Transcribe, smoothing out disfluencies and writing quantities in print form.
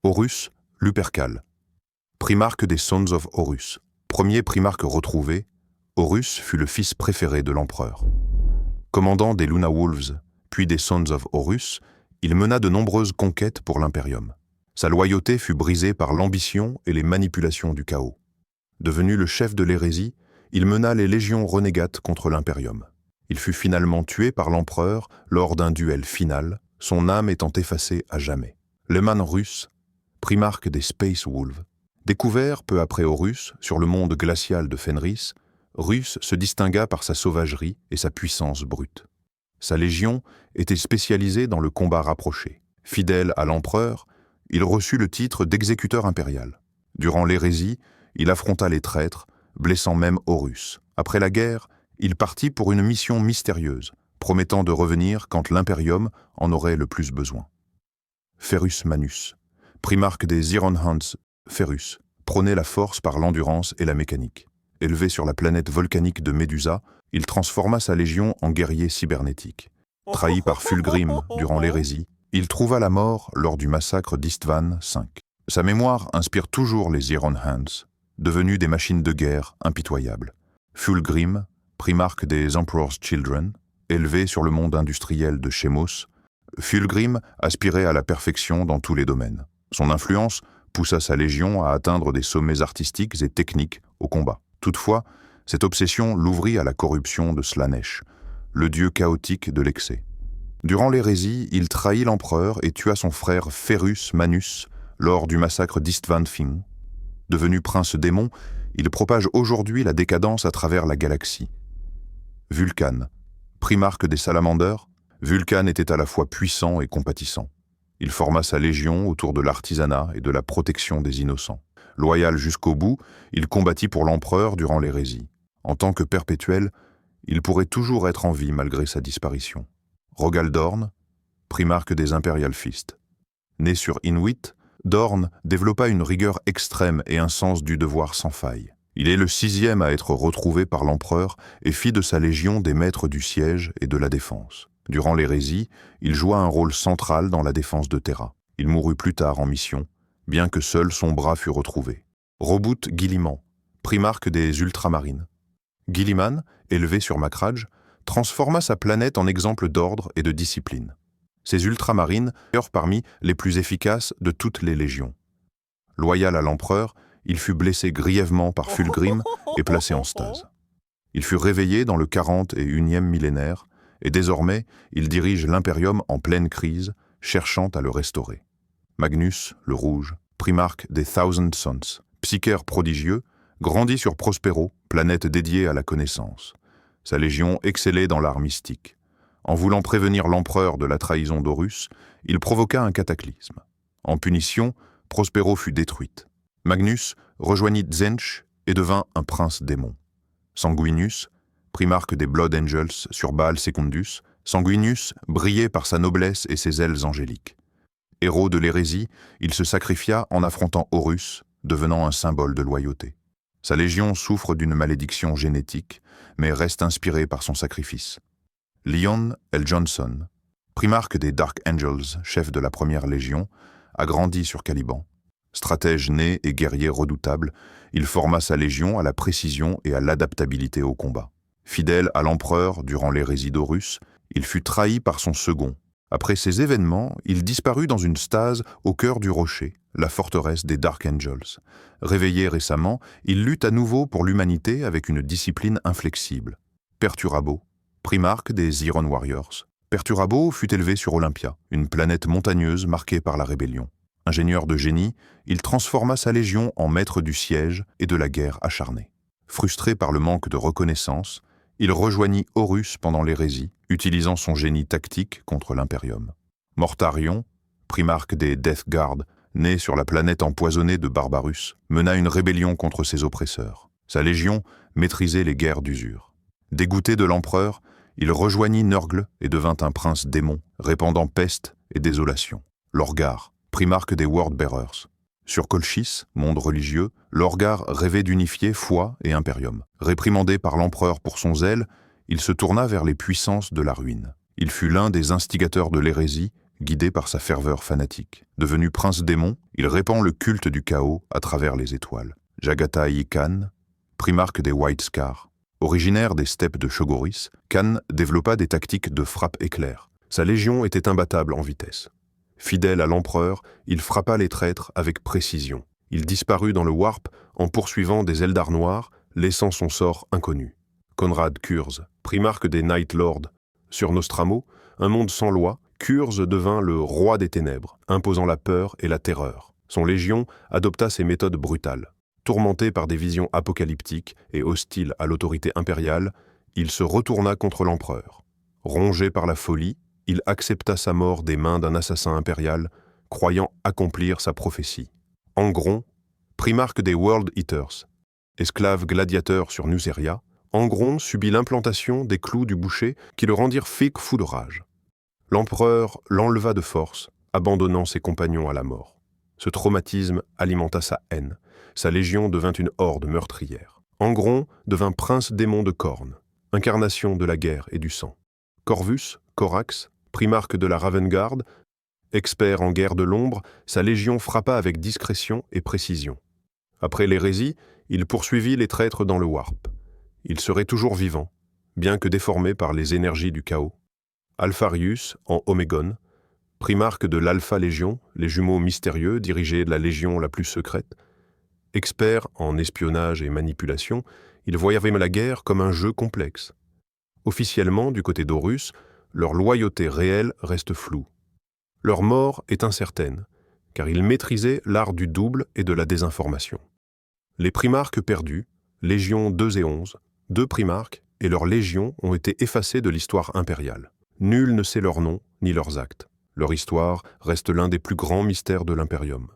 Horus, Lupercal. Primarque des Sons of Horus. Premier primarque retrouvé, Horus fut le fils préféré de l'empereur. Commandant des Luna Wolves, puis des Sons of Horus, il mena de nombreuses conquêtes pour l'Imperium. Sa loyauté fut brisée par l'ambition et les manipulations du chaos. Devenu le chef de l'hérésie, il mena les légions renégates contre l'Imperium. Il fut finalement tué par l'empereur lors d'un duel final, son âme étant effacée à jamais. Leman Russ, primarque des Space Wolves. Découvert peu après Horus sur le monde glacial de Fenris, Russ se distingua par sa sauvagerie et sa puissance brute. Sa légion était spécialisée dans le combat rapproché. Fidèle à l'empereur, il reçut le titre d'exécuteur impérial. Durant l'hérésie, il affronta les traîtres, blessant même Horus. Après la guerre, il partit pour une mission mystérieuse, promettant de revenir quand l'Imperium en aurait le plus besoin. Ferrus Manus, primarque des Iron Hands, Ferrus, prônait la force par l'endurance et la mécanique. Élevé sur la planète volcanique de Médusa, il transforma sa légion en guerrier cybernétique. Trahi par Fulgrim durant l'hérésie, il trouva la mort lors du massacre d'Istvan V. Sa mémoire inspire toujours les Iron Hands, devenus des machines de guerre impitoyables. Fulgrim, primarque des Emperor's Children, élevé sur le monde industriel de Chemos, Fulgrim aspirait à la perfection dans tous les domaines. Son influence poussa sa légion à atteindre des sommets artistiques et techniques au combat. Toutefois, cette obsession l'ouvrit à la corruption de Slanesh, le dieu chaotique de l'excès. Durant l'hérésie, il trahit l'empereur et tua son frère Ferrus Manus lors du massacre d'Istvan V. Devenu prince démon, il propage aujourd'hui la décadence à travers la galaxie. Vulcan, primarque des salamanders, Vulcan était à la fois puissant et compatissant. Il forma sa légion autour de l'artisanat et de la protection des innocents. Loyal jusqu'au bout, il combattit pour l'empereur durant l'hérésie. En tant que perpétuel, il pourrait toujours être en vie malgré sa disparition. Rogal Dorn, primarque des Imperial Fist. Né sur Inuit, Dorn développa une rigueur extrême et un sens du devoir sans faille. Il est le 6e à être retrouvé par l'empereur et fit de sa légion des maîtres du siège et de la défense. Durant l'hérésie, il joua un rôle central dans la défense de Terra. Il mourut plus tard en mission, bien que seul son bras fut retrouvé. Robout Guilliman, primarque des Ultramarines. Guilliman, élevé sur Macragge, transforma sa planète en exemple d'ordre et de discipline. Ces ultramarines furent parmi les plus efficaces de toutes les légions. Loyal à l'empereur, il fut blessé grièvement par Fulgrim et placé en stase. Il fut réveillé dans le 41e millénaire et désormais, il dirige l'Imperium en pleine crise, cherchant à le restaurer. Magnus, le Rouge, primarque des Thousand Sons, psychère prodigieux, grandit sur Prospero, planète dédiée à la connaissance. Sa légion excellait dans l'art mystique. En voulant prévenir l'empereur de la trahison d'Horus, il provoqua un cataclysme. En punition, Prospero fut détruite. Magnus rejoignit Tzeentch et devint un prince démon. Sanguinius, primarque des Blood Angels sur Baal Secundus, Sanguinius brillait par sa noblesse et ses ailes angéliques. Héros de l'hérésie, il se sacrifia en affrontant Horus, devenant un symbole de loyauté. Sa légion souffre d'une malédiction génétique, mais reste inspirée par son sacrifice. Leon L. Johnson, primarque des Dark Angels, chef de la première légion, a grandi sur Caliban. Stratège né et guerrier redoutable, il forma sa légion à la précision et à l'adaptabilité au combat. Fidèle à l'empereur durant l'hérésie d'Horus, il fut trahi par son second. Après ces événements, il disparut dans une stase au cœur du rocher, la forteresse des Dark Angels. Réveillé récemment, il lutte à nouveau pour l'humanité avec une discipline inflexible. Perturabo, primarque des Iron Warriors. Perturabo fut élevé sur Olympia, une planète montagneuse marquée par la rébellion. Ingénieur de génie, il transforma sa légion en maître du siège et de la guerre acharnée. Frustré par le manque de reconnaissance, il rejoignit Horus pendant l'hérésie, utilisant son génie tactique contre l'Imperium. Mortarion, primarque des Death Guard, né sur la planète empoisonnée de Barbarus, mena une rébellion contre ses oppresseurs. Sa légion maîtrisait les guerres d'usure. Dégoûté de l'empereur, il rejoignit Nurgle et devint un prince démon, répandant peste et désolation. Lorgar, primarque des Wordbearers. Sur Colchis, monde religieux, Lorgar rêvait d'unifier foi et impérium. Réprimandé par l'empereur pour son zèle, il se tourna vers les puissances de la ruine. Il fut l'un des instigateurs de l'hérésie guidé par sa ferveur fanatique. Devenu prince démon, il répand le culte du chaos à travers les étoiles. Jagatai Khan, primarque des White Scars. Originaire des steppes de Chogoris, Khan développa des tactiques de frappe éclair. Sa légion était imbattable en vitesse. Fidèle à l'empereur, il frappa les traîtres avec précision. Il disparut dans le Warp en poursuivant des Eldar noirs, laissant son sort inconnu. Konrad Kurz, primarque des Night Lords. Sur Nostramo, un monde sans loi, Kurz devint le roi des ténèbres, imposant la peur et la terreur. Son légion adopta ses méthodes brutales. Tourmenté par des visions apocalyptiques et hostile à l'autorité impériale, il se retourna contre l'empereur. Rongé par la folie, il accepta sa mort des mains d'un assassin impérial, croyant accomplir sa prophétie. Angron, primarque des World Eaters. Esclave gladiateur sur Nuceria, Angron subit l'implantation des clous du boucher qui le rendirent fou de rage. L'empereur l'enleva de force, abandonnant ses compagnons à la mort. Ce traumatisme alimenta sa haine. Sa légion devint une horde meurtrière. Angron devint prince démon de Khorne, incarnation de la guerre et du sang. Corvus, Corax, primarque de la Ravengard, expert en guerre de l'ombre, sa légion frappa avec discrétion et précision. Après l'hérésie, il poursuivit les traîtres dans le Warp. Il serait toujours vivant, bien que déformé par les énergies du chaos. Alpharius, en Omégon, primarque de l'Alpha Légion, les jumeaux mystérieux dirigés de la légion la plus secrète. Expert en espionnage et manipulation, il voyait la guerre comme un jeu complexe. Officiellement, du côté d'Horus, leur loyauté réelle reste floue. Leur mort est incertaine, car ils maîtrisaient l'art du double et de la désinformation. Les primarques perdus, Légions 2 et 11, 2 primarques et leurs légions ont été effacés de l'histoire impériale. Nul ne sait leur nom ni leurs actes. Leur histoire reste l'un des plus grands mystères de l'Imperium.